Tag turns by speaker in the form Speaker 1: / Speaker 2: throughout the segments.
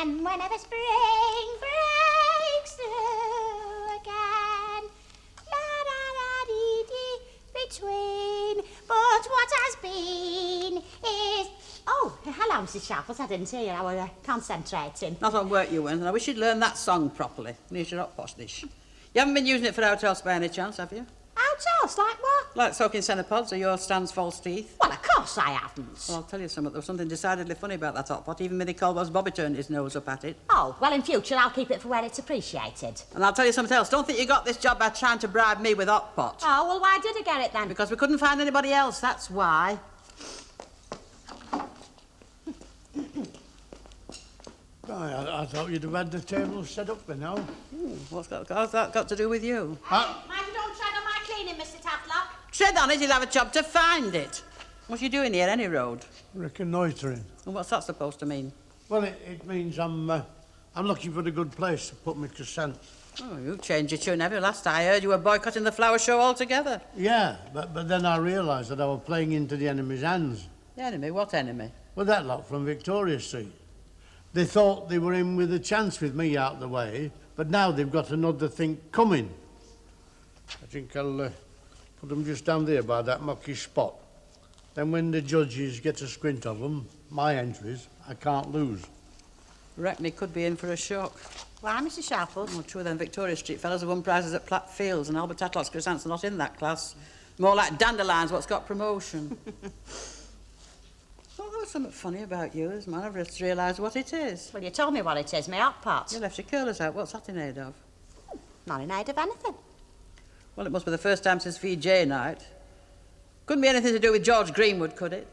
Speaker 1: Whenever spring breaks through again, la-da-da-dee-dee, between. But what has been is... Oh, hello, Mrs. Sharples. I didn't hear you. I was concentrating.
Speaker 2: Not on work you weren't, and I wish you'd learn that song properly. Use your hot posh dish. You haven't been using it for hotels by any chance, have you?
Speaker 1: Hotels? Like what?
Speaker 2: Like soaking centipods or your Stan's false teeth.
Speaker 1: Well, of course I haven't.
Speaker 2: Well, I'll tell you something. There was something decidedly funny about that hot pot. Even Millie Caldwell's Bobby turned his nose up at it.
Speaker 1: Oh, well, in future, I'll keep it for where it's appreciated.
Speaker 2: And I'll tell you something else. Don't think you got this job by trying to bribe me with hot pot.
Speaker 1: Oh, well, why did I get it then?
Speaker 2: Because we couldn't find anybody else, that's why.
Speaker 3: I thought you'd have had the table set up by now.
Speaker 2: How's that got to do with you?
Speaker 1: Mind you don't tread on my cleaning, Mr. Tatlock.
Speaker 2: Tread on it, you'll have a job to find it. What are you doing here, any road?
Speaker 3: Reconnoitring.
Speaker 2: And what's that supposed to mean?
Speaker 3: Well, it means I'm looking for a good place to put my consent.
Speaker 2: Oh, you've changed your tune, have you? Last I heard, you were boycotting the flower show altogether.
Speaker 3: Yeah, but then I realised that I was playing into the enemy's hands.
Speaker 2: The enemy? What enemy?
Speaker 3: Well, that lot from Victoria Street. They thought they were in with a chance with me out of the way, but now they've got another thing coming. I think I'll put them just down there by that mucky spot. Then when the judges get a squint of them, my entries, I can't lose.
Speaker 2: Reckon he could be in for a shock.
Speaker 1: Why, Mrs. Sharples?
Speaker 2: Oh, true then, Victoria Street fellas have won prizes at Platt Fields, and Albert Tatlock's croissants are not in that class. More like dandelions, what's got promotion. Oh, there's something funny about you, man. I've just realised what it is.
Speaker 1: Well, you told me what it is, my hot pot.
Speaker 2: You left your curlers out. What's that in aid of?
Speaker 1: Not in aid of anything.
Speaker 2: Well, it must be the first time since VJ night. Couldn't be anything to do with George Greenwood, could it?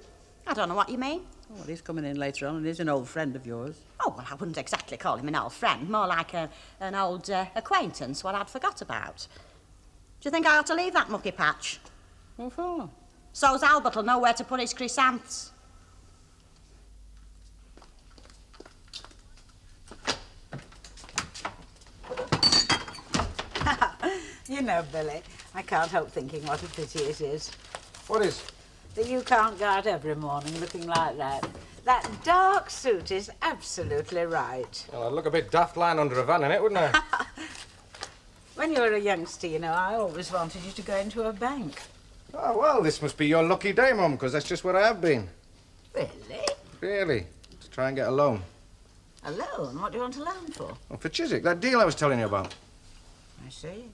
Speaker 1: I don't know what you mean.
Speaker 2: Oh, well, he's coming in later on, and he's an old friend of yours.
Speaker 1: Oh, well, I wouldn't exactly call him an old friend. More like an old acquaintance, what I'd forgot about. Do you think I ought to leave that mucky patch?
Speaker 2: What for?
Speaker 1: So's Albert'll know where to put his chrysanths.
Speaker 4: You know, Billy, I can't help thinking what a pity it is.
Speaker 5: What is?
Speaker 4: That you can't go out every morning looking like that. That dark suit is absolutely right.
Speaker 5: Well, I'd look a bit daft lying under a van in it, wouldn't I?
Speaker 4: When you were a youngster, you know, I always wanted you to go into a bank.
Speaker 5: Oh, well, this must be your lucky day, Mum, because that's just what I have been.
Speaker 4: Really?
Speaker 5: Really? To try and get a loan.
Speaker 4: A loan? What do you want a loan for?
Speaker 5: Well, for Chiswick, that deal I was telling you about.
Speaker 4: I see.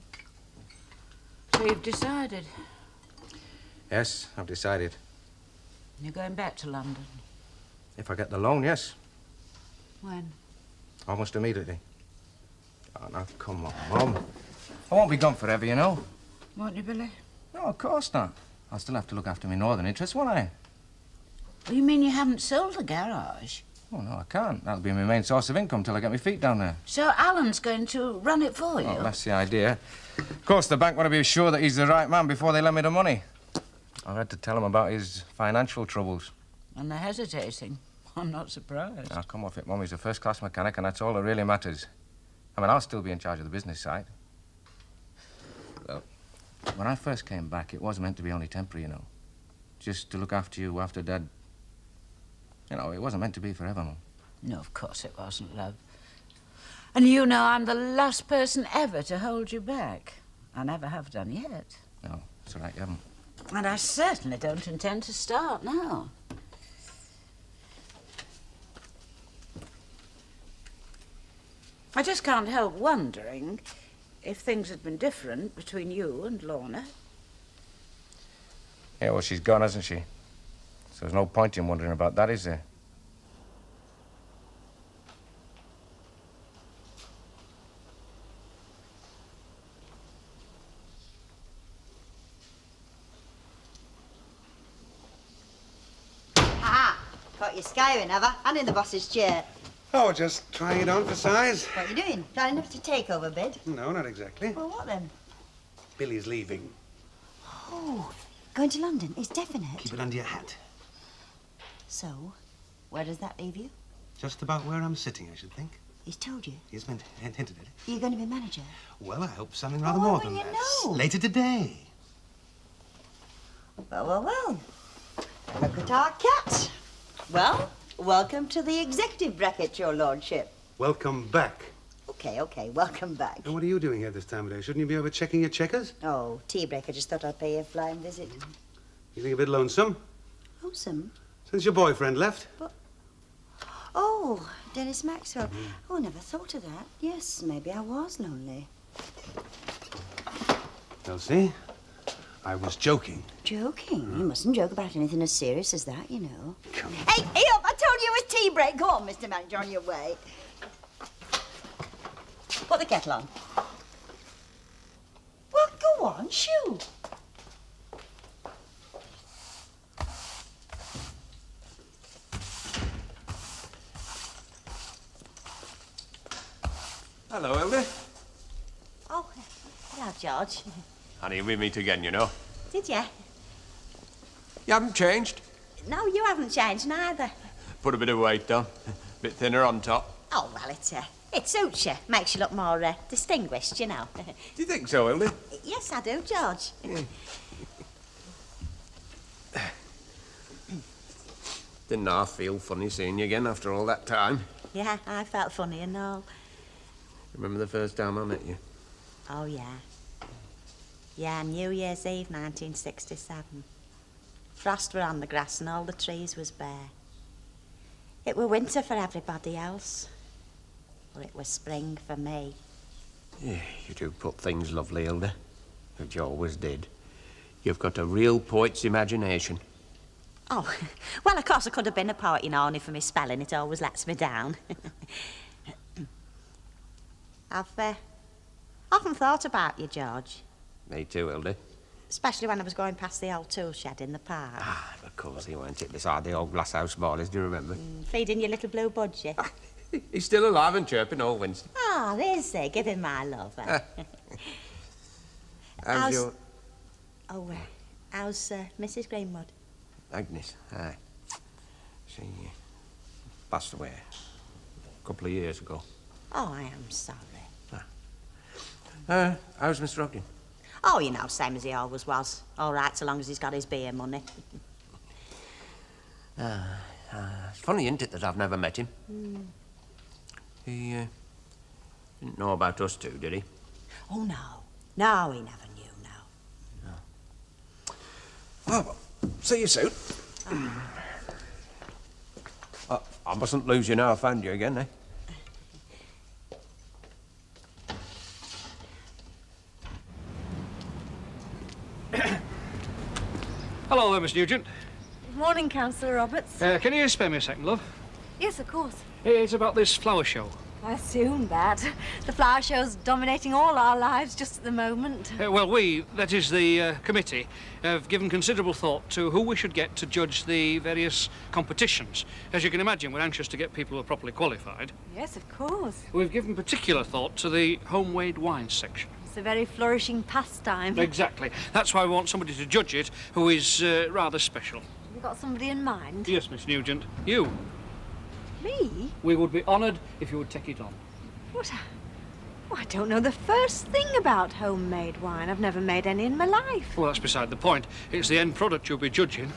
Speaker 4: So you've decided?
Speaker 5: Yes, I've decided.
Speaker 4: You're going back to London?
Speaker 5: If I get the loan, yes.
Speaker 4: When?
Speaker 5: Almost immediately. Oh, now, come on, Mum. I won't be gone forever, you know.
Speaker 4: Won't you, Billy?
Speaker 5: No, of course not. I'll still have to look after my northern interests, won't I?
Speaker 4: You mean you haven't sold the garage?
Speaker 5: Oh, no, I can't. That'll be my main source of income till I get my feet down there.
Speaker 4: So Alan's going to run it for you?
Speaker 5: Well, that's the idea. Of course, the bank want to be sure that he's the right man before they lend me the money. I had to tell him about his financial troubles.
Speaker 4: And they're hesitating. I'm not surprised.
Speaker 5: Now, come off it, Mum. He's a first-class mechanic, and that's all that really matters. I mean, I'll still be in charge of the business side. Well, when I first came back, it was meant to be only temporary, you know. Just to look after you after Dad... You know, it wasn't meant to be forever, Mum.
Speaker 4: No, of course it wasn't, love. And you know I'm the last person ever to hold you back. I never have done yet.
Speaker 5: No, that's all right, you haven't.
Speaker 4: And I certainly don't intend to start now. I just can't help wondering if things had been different between you and Lorna.
Speaker 5: Yeah, well, she's gone, hasn't she? So there's no point in wondering about that, is there?
Speaker 6: Ha! Got you scouring, have I? And in the boss's chair. Oh, just trying it on for size.
Speaker 7: What are you doing? Planning to take over bid?
Speaker 6: No, not exactly.
Speaker 7: Well, what then?
Speaker 6: Billy's leaving.
Speaker 7: Oh, going to London is definite.
Speaker 6: Keep it under your hat.
Speaker 7: So, where does that leave you?
Speaker 6: Just about where I'm sitting, I should think.
Speaker 7: He's told you.
Speaker 6: He's hinted at it.
Speaker 7: You're going to be manager?
Speaker 6: Well, I hope something rather
Speaker 7: Oh,
Speaker 6: more
Speaker 7: well,
Speaker 6: than
Speaker 7: you
Speaker 6: that.
Speaker 7: know.
Speaker 6: Later today.
Speaker 7: Well. Look at our cat. Well, welcome to the executive bracket, your lordship.
Speaker 6: Welcome back.
Speaker 7: Okay, welcome back.
Speaker 6: And what are you doing here this time of day? Shouldn't you be over checking your checkers?
Speaker 7: Oh, tea break. I just thought I'd pay you a flying visit.
Speaker 6: Feeling a bit lonesome?
Speaker 7: Lonesome?
Speaker 6: Since your boyfriend left?
Speaker 7: Oh, Dennis Maxwell. Oh, I never thought of that. Yes, maybe I was lonely.
Speaker 6: Elsie, I was joking.
Speaker 7: Joking? You mustn't joke about anything as serious as that, you know.
Speaker 6: Come on.
Speaker 7: Hey, up! I told you it was tea break. Go on, Mr. Manager, on your way. Put the kettle on. Well, go on, shoo.
Speaker 8: Hello, Hilda.
Speaker 1: Oh, hello, George.
Speaker 8: Honey, we meet again, you know.
Speaker 1: Did you?
Speaker 8: You haven't changed.
Speaker 1: No, you haven't changed neither.
Speaker 8: Put a bit of weight on. Bit thinner on top.
Speaker 1: Oh, well, it suits you. Makes you look more distinguished, you know.
Speaker 8: Do you think so, Hilda?
Speaker 1: Yes, I do, George.
Speaker 8: Didn't I feel funny seeing you again after all that time?
Speaker 1: Yeah, I felt funny and all.
Speaker 8: Remember the first time I met you?
Speaker 1: Oh, yeah. Yeah, New Year's Eve, 1967. Frost were on the grass and all the trees was bare. It were winter for everybody else. Well, it was spring for me.
Speaker 8: Yeah, you do put things lovely, Hilda. Which you always did. You've got a real poet's imagination.
Speaker 1: Oh, well, of course I could have been a poet, you know, only for my spelling. It always lets me down. I've often thought about you, George.
Speaker 8: Me too, Hilda.
Speaker 1: Especially when I was going past the old tool shed in the park.
Speaker 8: Ah, of course, he went it beside the old glasshouse boilers, do you remember?
Speaker 1: Feeding your little blue budgie.
Speaker 8: He's still alive and chirping, old Winston.
Speaker 1: Oh, there's he. Give him my love.
Speaker 8: How's your...
Speaker 1: Oh, how's Mrs. Greenwood?
Speaker 8: Agnes, aye. She passed away a couple of years ago.
Speaker 1: Oh, I am sorry.
Speaker 8: How's Mr. Ogden?
Speaker 1: Oh, you know, same as he always was. All right, so long as he's got his beer money.
Speaker 8: It's funny, isn't it, that I've never met him? He didn't know about us two, did he?
Speaker 1: Oh, no. No, he never knew, no.
Speaker 8: Oh, well, see you soon. I mustn't lose you now I found you again, eh?
Speaker 9: Hello there, Miss Nugent.
Speaker 10: Morning, Councillor Roberts.
Speaker 9: Can you spare me a second, love?
Speaker 10: Yes, of course.
Speaker 9: It's about this flower show.
Speaker 10: I assumed that. The flower show's dominating all our lives just at the moment.
Speaker 9: Well, we, that is the committee, have given considerable thought to who we should get to judge the various competitions. As you can imagine, we're anxious to get people who are properly qualified.
Speaker 10: Yes, of course.
Speaker 9: We've given particular thought to the home-made wine section.
Speaker 10: It's a very flourishing pastime.
Speaker 9: Exactly. That's why we want somebody to judge it who is rather special.
Speaker 10: You got somebody in mind?
Speaker 9: Yes, Miss Nugent. You.
Speaker 10: Me?
Speaker 9: We would be honoured if you would take it on.
Speaker 10: What? I don't know the first thing about homemade wine. I've never made any in my life.
Speaker 9: Well, that's beside the point. It's the end product you'll be judging.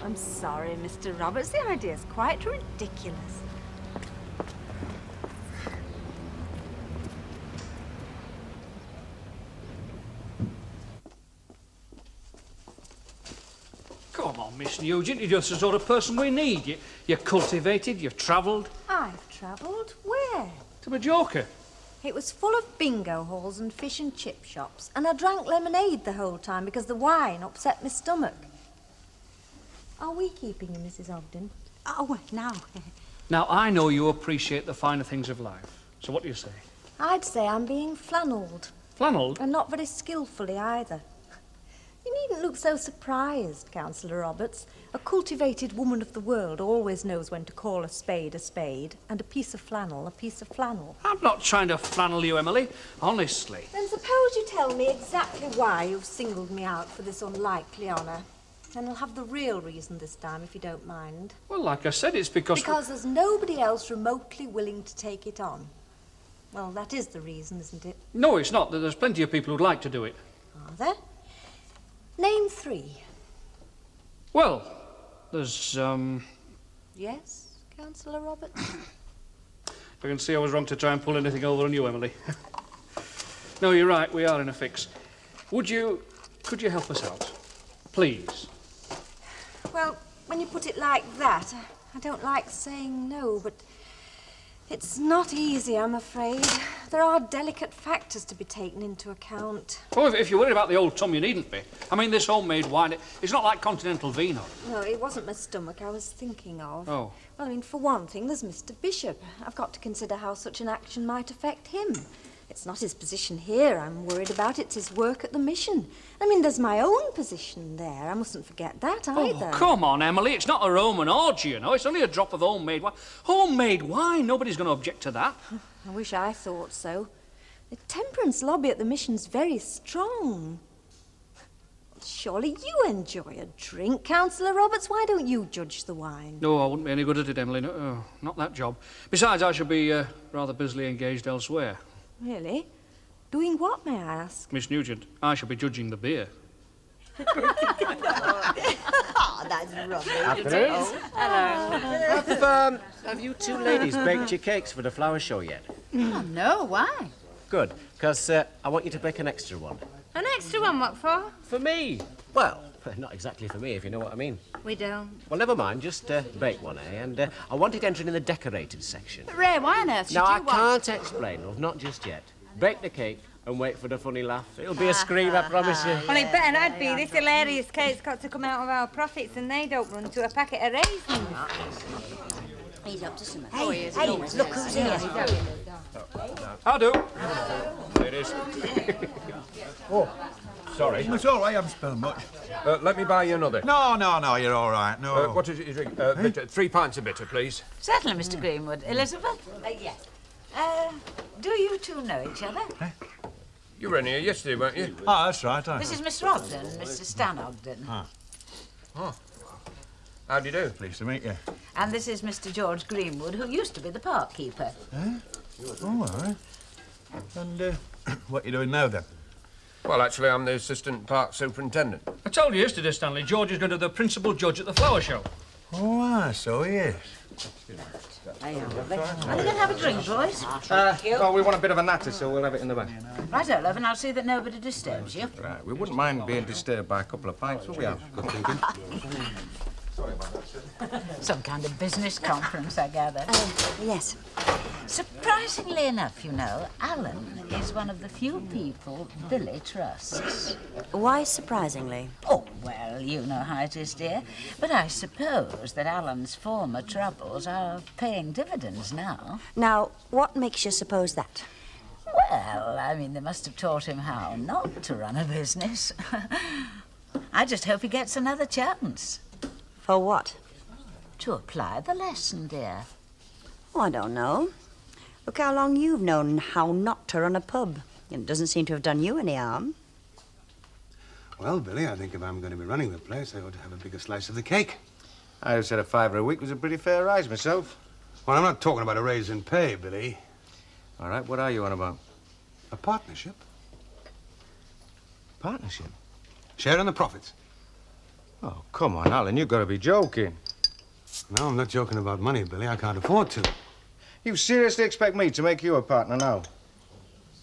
Speaker 10: I'm sorry, Mr. Roberts. The idea's quite ridiculous.
Speaker 9: Come on, Miss Nugent, you're just the sort of person we need. You're cultivated, you've travelled.
Speaker 10: I've travelled. Where?
Speaker 9: To Majorca.
Speaker 10: It was full of bingo halls and fish and chip shops, and I drank lemonade the whole time because the wine upset my stomach. Are we keeping you, Mrs. Ogden?
Speaker 1: Oh, no.
Speaker 9: Now, I know you appreciate the finer things of life. So what do you say?
Speaker 10: I'd say I'm being flannelled.
Speaker 9: Flannelled?
Speaker 10: And not very skillfully either. You needn't look so surprised, Councillor Roberts. A cultivated woman of the world always knows when to call a spade, and a piece of flannel, a piece of flannel.
Speaker 9: I'm not trying to flannel you, Emily. Honestly.
Speaker 10: Then suppose you tell me exactly why you've singled me out for this unlikely honour. And I'll have the real reason this time, if you don't mind.
Speaker 9: Well, like I said, it's because...
Speaker 10: Because there's nobody else remotely willing to take it on. Well, that is the reason, isn't it?
Speaker 9: No, it's not. There's plenty of people who'd like to do it.
Speaker 10: Are there? Name 3.
Speaker 9: Well, there's,
Speaker 10: Yes, Councillor Roberts?
Speaker 9: I can see I was wrong to try and pull anything over on you, Emily. No, you're right. We are in a fix. Could you help us out? Please.
Speaker 10: Well, when you put it like that, I don't like saying no, but it's not easy, I'm afraid. There are delicate factors to be taken into account.
Speaker 9: Oh, if you're worried about the old Tom, you needn't be. I mean, this homemade wine, it's not like continental vino.
Speaker 10: No, it wasn't my stomach I was thinking of.
Speaker 9: Oh.
Speaker 10: Well, I mean, for one thing, there's Mr. Bishop. I've got to consider how such an action might affect him. It's not his position here I'm worried about, it's his work at the mission. I mean, there's my own position there. I mustn't forget that either.
Speaker 9: Oh, come on, Emily. It's not a Roman orgy, you know. It's only a drop of homemade wine. Homemade wine? Nobody's going to object to that.
Speaker 10: I wish I thought so. The temperance lobby at the mission's very strong. Surely you enjoy a drink, Councillor Roberts. Why don't you judge the wine?
Speaker 9: No, I wouldn't be any good at it, Emily. No, not that job. Besides, I should be rather busily engaged elsewhere.
Speaker 10: Really? Doing what, may I ask?
Speaker 9: Miss Nugent, I shall be judging the beer.
Speaker 7: Oh, that's rubbish.
Speaker 8: Have you two ladies baked your cakes for the flower show yet?
Speaker 4: Oh, no, why?
Speaker 8: Good, because I want you to bake an extra one.
Speaker 11: An extra one, what for?
Speaker 8: For me. Well, not exactly for me, if you know what I mean.
Speaker 11: We don't.
Speaker 8: Well, never mind, just bake one, eh? And I want it entering in the decorated section.
Speaker 11: But Ray, why on earth should
Speaker 8: Now, I
Speaker 11: you want...
Speaker 8: can't explain, love, not just yet. Bake the cake and wait for the funny laugh. It'll be a scream, I promise you.
Speaker 11: Well, it better not be. This hilarious cake's got to come out of our profits, and they don't run to a packet of raisins.
Speaker 7: He's up to something.
Speaker 11: Hey,
Speaker 7: Look who's here.
Speaker 9: I do.
Speaker 5: It is. Oh, sorry.
Speaker 12: It's all right, I haven't spilled much.
Speaker 5: Let me buy you another.
Speaker 12: No, you're all right, no.
Speaker 5: What is it you drink? Bitter, 3 pints of bitter, please.
Speaker 4: Certainly, Mr. Greenwood. Elizabeth?
Speaker 10: Yes.
Speaker 4: Do you two know each other?
Speaker 5: You were in here yesterday, weren't you?
Speaker 12: Oh, that's right,
Speaker 4: This is Mr. Ogden, Mr. Stan Ogden.
Speaker 5: Oh. How do you do?
Speaker 12: Pleased to meet you.
Speaker 4: And this is Mr. George Greenwood, who used to be the park keeper.
Speaker 12: Oh, all right. And what are you doing now, then?
Speaker 5: Well, actually, I'm the assistant park superintendent.
Speaker 9: I told you yesterday, Stanley, George is going to be the principal judge at the flower show.
Speaker 12: Oh, so he is.
Speaker 4: Are you going to have a drink, boys?
Speaker 5: Well, we want a bit of a natter, so we'll have it in the back.
Speaker 4: Righto, love, and I'll see that nobody disturbs you.
Speaker 5: Right, we wouldn't mind being disturbed by a couple of pints, would we have? Good thinking.
Speaker 4: Some kind of business conference, I gather.
Speaker 7: Yes.
Speaker 4: Surprisingly enough, you know, Alan is one of the few people Billy trusts.
Speaker 7: Why surprisingly?
Speaker 4: Oh, well, you know how it is, dear. But I suppose that Alan's former troubles are paying dividends now.
Speaker 7: Now, what makes you suppose that?
Speaker 4: Well, I mean, they must have taught him how not to run a business. I just hope he gets another chance.
Speaker 7: For what?
Speaker 4: To apply the lesson, dear.
Speaker 7: Oh, I don't know. Look how long you've known how not to run a pub. It doesn't seem to have done you any harm.
Speaker 6: Well, Billy, I think if I'm going to be running the place, I ought to have a bigger slice of the cake.
Speaker 5: I said a £5 a week was a pretty fair rise myself.
Speaker 6: Well, I'm not talking about a raise in pay, Billy.
Speaker 5: All right, what are you on about?
Speaker 6: A partnership.
Speaker 5: Partnership?
Speaker 6: Share in the profits.
Speaker 5: Oh, come on, Alan, you've got to be joking.
Speaker 6: No, I'm not joking about money, Billy. I can't afford to.
Speaker 5: You seriously expect me to make you a partner now?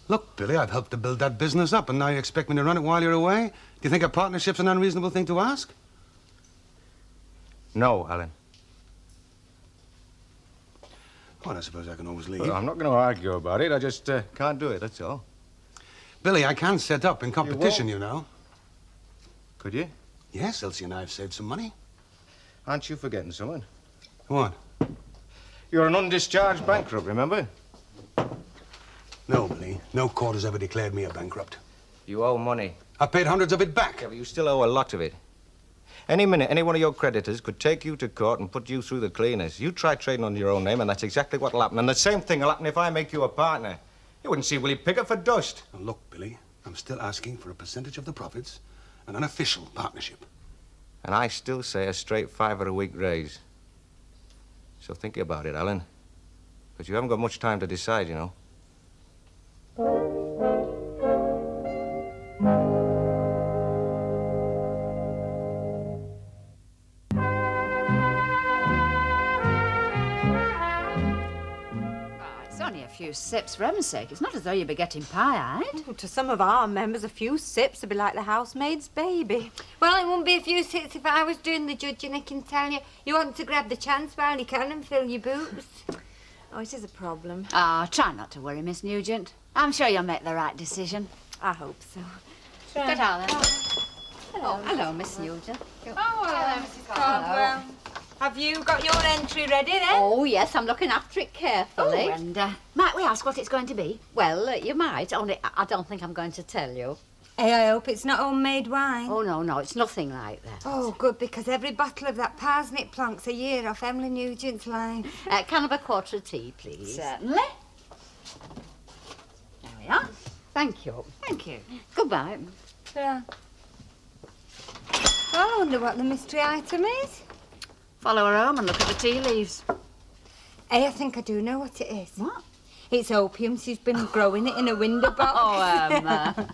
Speaker 6: Look, Billy, I've helped to build that business up, and now you expect me to run it while you're away? Do you think a partnership's an unreasonable thing to ask?
Speaker 5: No, Alan.
Speaker 6: Well, I suppose I can always leave.
Speaker 5: Well, I'm not going to argue about it. I just can't do it, that's all.
Speaker 6: Billy, I can set up in competition, you know.
Speaker 5: Could you?
Speaker 6: Yes, Elsie and I have saved some money.
Speaker 5: Aren't you forgetting someone?
Speaker 6: What?
Speaker 5: You're an undischarged bankrupt, remember?
Speaker 6: No, Billy. No court has ever declared me a bankrupt.
Speaker 5: You owe money.
Speaker 6: I paid hundreds of it back.
Speaker 5: Yeah, but you still owe a lot of it. Any minute, any one of your creditors could take you to court and put you through the cleaners. You try trading under your own name, and that's exactly what'll happen. And the same thing will happen if I make you a partner. You wouldn't see Willie Pickett for dust.
Speaker 6: Now, look, Billy, I'm still asking for a percentage of the profits and an official partnership.
Speaker 5: And I still say a straight $5 a week raise. So think about it, Alan. Because you haven't got much time to decide, you know.
Speaker 4: It's only a few sips for heaven's sake. It's not as though you'd be getting pie-eyed.
Speaker 10: Oh, to some of our members, a few sips would be like the housemaid's baby.
Speaker 11: Well, it wouldn't be a few sips if I was doing the judging, I can tell you. You want to grab the chance while you can and fill your boots.
Speaker 10: Oh, it is a problem.
Speaker 4: Ah, try not to worry, Miss Nugent. I'm sure you'll make the right decision.
Speaker 10: I hope so.
Speaker 4: Good, Alan.
Speaker 10: Hello, Miss Nugent.
Speaker 11: Oh, hello, Mrs. Caldwell. Have you got your entry ready, then?
Speaker 13: Oh, yes, I'm looking after it carefully.
Speaker 4: Oh, and might we ask what it's going to be?
Speaker 13: Well, you might, only I don't think I'm going to tell you.
Speaker 11: Hey, I hope it's not homemade wine.
Speaker 13: Oh, no, it's nothing like that.
Speaker 11: Oh, good, because every bottle of that parsnip plank's a year off Emily Nugent's line.
Speaker 13: Can I have a quarter of tea, please?
Speaker 4: Certainly. There we are.
Speaker 13: Thank you.
Speaker 4: Thank you.
Speaker 13: Goodbye.
Speaker 11: Yeah. Well, I wonder what the mystery item is.
Speaker 4: Follow her home and look at the tea leaves.
Speaker 11: Hey, I think I do know what it is.
Speaker 4: What?
Speaker 11: It's opium. She's been growing it in a window box.
Speaker 4: Oh, Emma.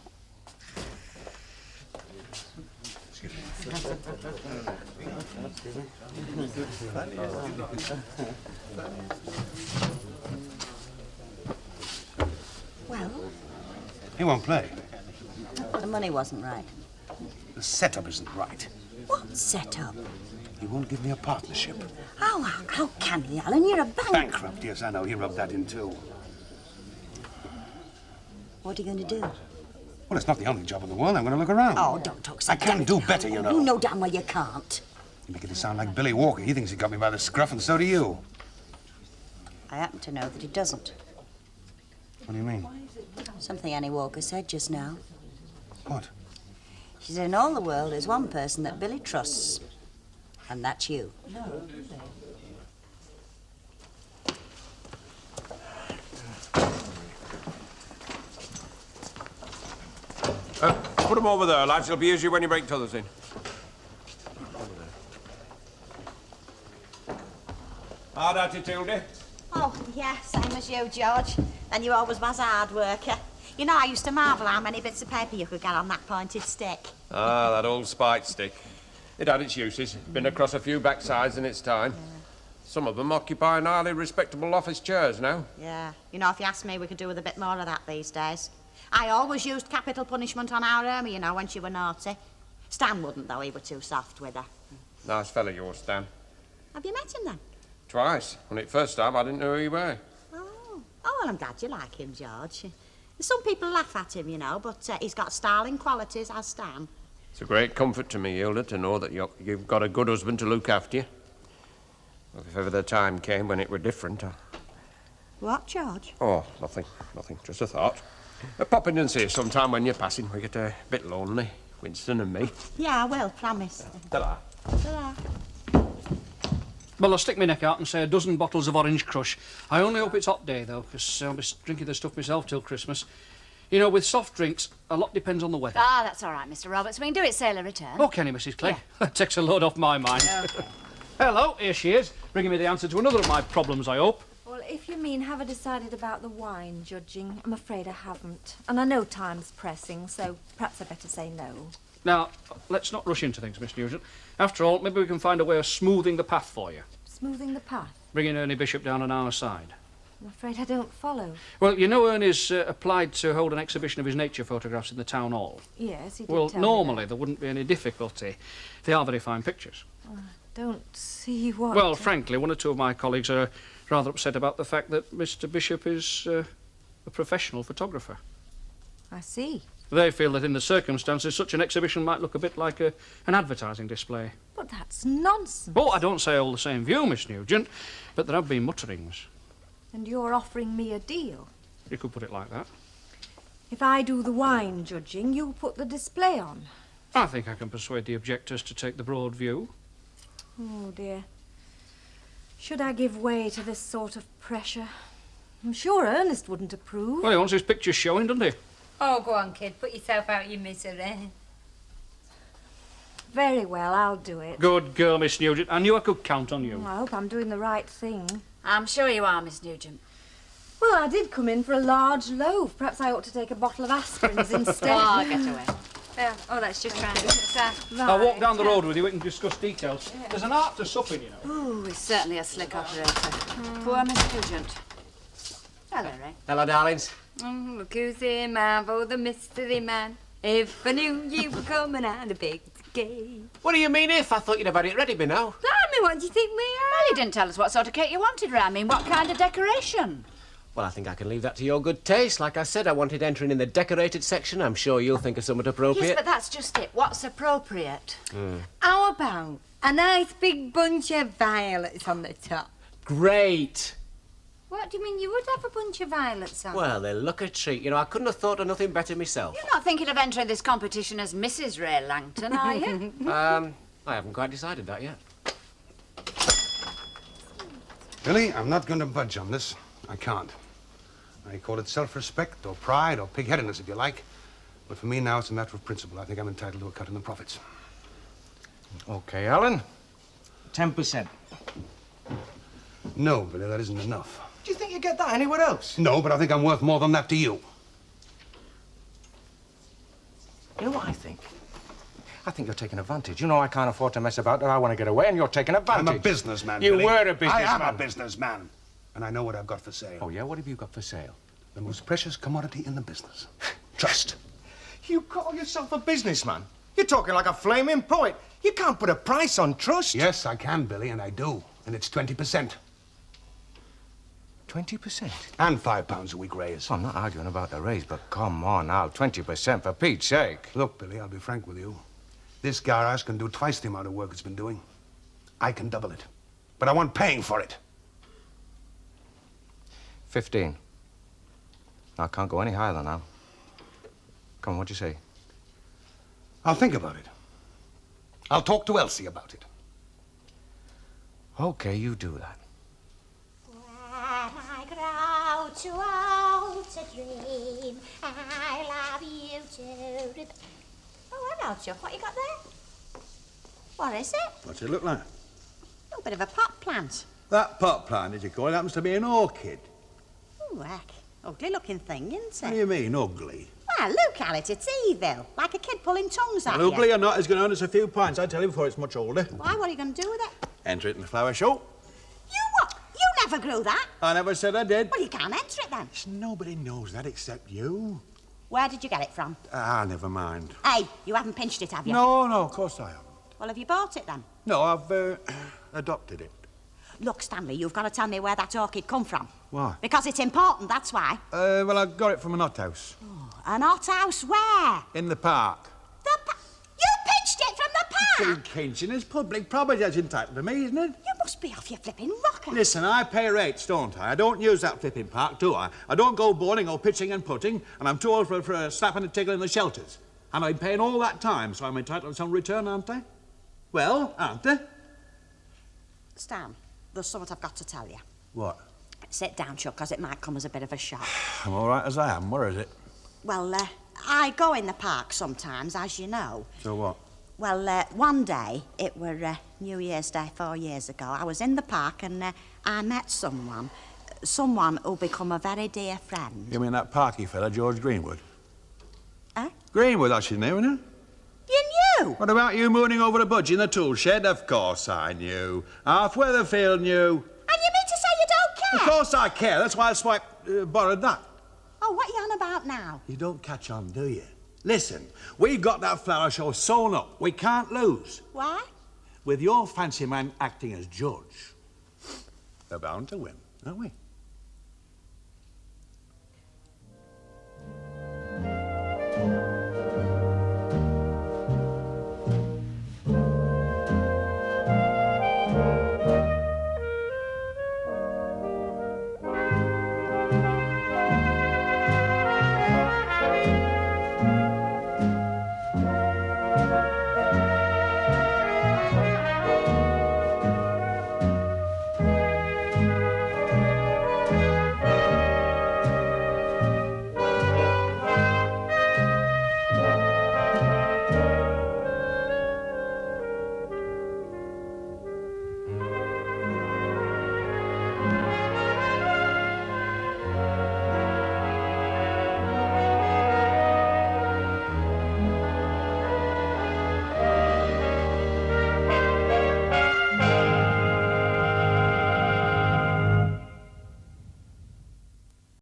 Speaker 7: Well,
Speaker 6: He won't play.
Speaker 7: the money wasn't right.
Speaker 6: The setup isn't right.
Speaker 7: What setup?
Speaker 6: He won't give me a partnership.
Speaker 7: How can he, Alan? You're a
Speaker 6: Bankrupt, yes, I know. He rubbed that in too.
Speaker 7: What are you going to do?
Speaker 6: Well, it's not the only job in the world. I'm going to look around.
Speaker 7: Oh, don't talk so
Speaker 6: I can do better, you know.
Speaker 7: You know damn well you can't.
Speaker 6: You're making it sound like Billy Walker. He thinks he got me by the scruff, and so do you.
Speaker 7: I happen to know that he doesn't.
Speaker 6: What do you mean?
Speaker 7: Something Annie Walker said just now.
Speaker 6: What?
Speaker 7: She said in all the world there's one person that Billy trusts, and that's you.
Speaker 8: Put them over there, lads. It'll be easier when you break t'others in. Hard attitude,
Speaker 1: Oh, yeah, same as you, George. And you always was a hard worker. You know, I used to marvel how many bits of paper you could get on that pointed stick.
Speaker 8: Ah, that old spike stick. It had its uses. Been across a few backsides in its time. Yeah. Some of them occupying highly respectable office chairs now.
Speaker 1: Yeah. You know, if you ask me, we could do with a bit more of that these days. I always used capital punishment on our Irma, you know, when she were naughty. Stan wouldn't, though. He were too soft with her.
Speaker 8: Nice fella, yours, Stan.
Speaker 1: Have you met him, then?
Speaker 8: Twice. When it first started, I didn't know who you were.
Speaker 1: Oh, well, I'm glad you like him, George. Some people laugh at him, you know, but he's got sterling qualities, as Stan.
Speaker 8: It's a great comfort to me, Hilda, to know that you've got a good husband to look after you. Well, if ever the time came when it were different,
Speaker 1: What, George?
Speaker 8: Oh, nothing. Just a thought. Pop in and see us sometime when you're passing. We get a bit lonely, Winston and me.
Speaker 1: Yeah, I will, promise.
Speaker 8: Ta-ra.
Speaker 1: Ta-ra.
Speaker 9: Well, I'll stick my neck out and say a dozen bottles of orange crush. I only hope it's hot day, though, because I'll be drinking the stuff myself till Christmas. You know, with soft drinks, a lot depends on the weather.
Speaker 4: Ah, that's all right, Mr. Roberts. We can do it sailor return.
Speaker 9: Oh, can you, Mrs. Clegg? Yeah. That takes a load off my mind.
Speaker 4: Okay.
Speaker 9: Hello, here she is, bringing me the answer to another of my problems, I hope.
Speaker 10: Well, if you mean have I decided about the wine judging, I'm afraid I haven't. And I know time's pressing, so perhaps I'd better say no.
Speaker 9: Now, let's not rush into things, Miss Nugent. After all, maybe we can find a way of smoothing the path for you.
Speaker 10: Smoothing the path?
Speaker 9: Bringing Ernie Bishop down on our side.
Speaker 10: I'm afraid I don't follow.
Speaker 9: Well, you know Ernie's applied to hold an exhibition of his nature photographs in the town hall.
Speaker 10: Yes, he did
Speaker 9: Well,
Speaker 10: tell me
Speaker 9: normally
Speaker 10: that.
Speaker 9: there wouldn't be any difficulty. They are very fine pictures.
Speaker 10: I don't see what...
Speaker 9: Well, frankly, one or two of my colleagues are rather upset about the fact that Mr. Bishop is a professional photographer.
Speaker 10: I see.
Speaker 9: They feel that in the circumstances, such an exhibition might look a bit like an advertising display.
Speaker 10: But that's nonsense.
Speaker 9: Oh, I don't say all the same view, Miss Nugent, but there have been mutterings.
Speaker 10: And you're offering me a deal?
Speaker 9: You could put it like that.
Speaker 10: If I do the wine judging, you'll put the display on.
Speaker 9: I think I can persuade the objectors to take the broad view.
Speaker 10: Oh, dear. Should I give way to this sort of pressure? I'm sure Ernest wouldn't approve.
Speaker 9: Well, he wants his pictures showing, doesn't he?
Speaker 11: Oh, go on, kid. Put yourself out of your misery.
Speaker 10: Very well, I'll do it.
Speaker 9: Good girl, Miss Nugent. I knew I could count on you.
Speaker 10: I hope I'm doing the right thing.
Speaker 4: I'm sure you are, Miss Nugent.
Speaker 10: Well, I did come in for a large loaf. Perhaps I ought to take a bottle of aspirins instead.
Speaker 4: Oh, get away.
Speaker 11: Yeah. Oh, that's just round, isn't it?
Speaker 9: I'll walk down the road with you. We can discuss details. There's an art to supping, you know.
Speaker 4: Ooh, he's certainly a slick operator. Poor Miss Nugent. Hello, Ray.
Speaker 14: Hello, darlings.
Speaker 11: Oh, look who's here, Marvo, the mystery man. If I knew you were coming out of big cake.
Speaker 14: What do you mean if? I thought you'd have had it ready by now.
Speaker 11: Blimey, what do you think we are?
Speaker 4: Well, you didn't tell us what sort of cake you wanted, Ray. I mean, what kind of decoration?
Speaker 14: Well, I think I can leave that to your good taste. Like I said, I wanted entering in the decorated section. I'm sure you'll think of something appropriate.
Speaker 4: Yes, but that's just it. What's appropriate?
Speaker 11: How about a nice big bunch of violets on the top?
Speaker 14: Great.
Speaker 11: What do you mean? You would have a bunch of violets on?
Speaker 14: Well, they look a treat. You know, I couldn't have thought of nothing better myself.
Speaker 4: You're not thinking of entering this competition as Mrs. Ray Langton, are you?
Speaker 14: I haven't quite decided that yet.
Speaker 6: Billy, I'm not going to budge on this. I can't. I call it self-respect or pride or pig-headedness, if you like. But for me now, it's a matter of principle. I think I'm entitled to a cut in the profits.
Speaker 5: Okay, Alan. 10%.
Speaker 6: No, Billy, that isn't enough.
Speaker 5: Do you think you get that anywhere else?
Speaker 6: No, but I think I'm worth more than that to you.
Speaker 5: You know what I think? I think you're taking advantage. You know I can't afford to mess about, and I want to get away, and you're taking advantage.
Speaker 6: I'm a businessman,
Speaker 5: You
Speaker 6: Billy.
Speaker 5: were a businessman.
Speaker 6: I am a businessman. And I know what I've got for sale.
Speaker 5: Oh, yeah? What have you got for sale?
Speaker 6: The most precious commodity in the business. Trust.
Speaker 5: You call yourself a businessman? You're talking like a flaming poet. You can't put a price on trust.
Speaker 6: Yes, I can, Billy, and I do. And it's 20%.
Speaker 5: 20%?
Speaker 6: And £5 a week raise.
Speaker 5: I'm not arguing about the raise, but come on now, 20% for Pete's sake.
Speaker 6: Look, Billy, I'll be frank with you. This garage can do twice the amount of work it's been doing. I can double it. But I want paying for it.
Speaker 5: 15. I can't go any higher than that. Come on, what'd you say?
Speaker 6: I'll think about it. I'll talk to Elsie about it.
Speaker 5: Okay, you do that.
Speaker 1: When I grow too old to dream, I love you to... Oh, hello, Chuck. What you got there? What is it?
Speaker 12: What's it look like?
Speaker 1: A little bit of a pot plant.
Speaker 12: That pot plant, as you call it, happens to be an orchid.
Speaker 1: Oh, heck. Ugly-looking thing, isn't
Speaker 12: What
Speaker 1: it?
Speaker 12: do you mean, ugly?
Speaker 1: Well, look at it. It's evil. Like a kid pulling tongues at you.
Speaker 12: Ugly or not, it's going to earn us a few pints, I tell you, before it's much older.
Speaker 1: Why? What are you going to do with it?
Speaker 12: Enter it in the flower show.
Speaker 1: You what? You never grew that.
Speaker 12: I never said I did.
Speaker 1: Well, you can't enter it then.
Speaker 12: Nobody knows that except you.
Speaker 1: Where did you get it from?
Speaker 12: Ah, never mind.
Speaker 1: Hey, you haven't pinched it, have you?
Speaker 12: No, of course I haven't.
Speaker 1: Well, have you bought it then?
Speaker 12: No, I've adopted it.
Speaker 1: Look, Stanley, you've got to tell me where that orchid come from.
Speaker 12: Why?
Speaker 1: Because it's important, that's why.
Speaker 12: Well, I got it from an hothouse.
Speaker 1: An hothouse where?
Speaker 12: In the park.
Speaker 1: You pinched it from the park?
Speaker 12: Kinchin is public property, that's entitled to me, isn't it?
Speaker 1: You must be off your flipping rocker.
Speaker 12: Listen, I pay rates, don't I? I don't use that flipping park, do I? I don't go bowling or pitching and putting, and I'm too old for a slap and a tickle in the shelters. And I've been paying all that time, so I'm entitled to some return, aren't I? Well, aren't I?
Speaker 1: Stan, there's something I've got to tell you.
Speaker 12: What?
Speaker 1: Sit down, Chuck, because it might come as a bit of a shock.
Speaker 12: I'm all right as I am. Where is it?
Speaker 1: Well, I go in the park sometimes, as you know.
Speaker 12: So what?
Speaker 1: Well, one day, it were New Year's Day 4 years ago, I was in the park and I met someone who'll become a very dear friend.
Speaker 12: You mean that parky fella, George Greenwood?
Speaker 1: Eh?
Speaker 12: Greenwood, that's his name, isn't it?
Speaker 1: You knew?
Speaker 12: What about you mooning over a budgie in the tool shed? Of course I knew. Half Weatherfield knew.
Speaker 1: And you mean to say you don't care?
Speaker 12: Of course I care. That's why I borrowed that.
Speaker 1: Oh, what are you on about now?
Speaker 12: You don't catch on, do you? Listen, we've got that flower show sewn up. We can't lose.
Speaker 1: Why?
Speaker 12: With your fancy man acting as judge, they're bound to win, aren't we?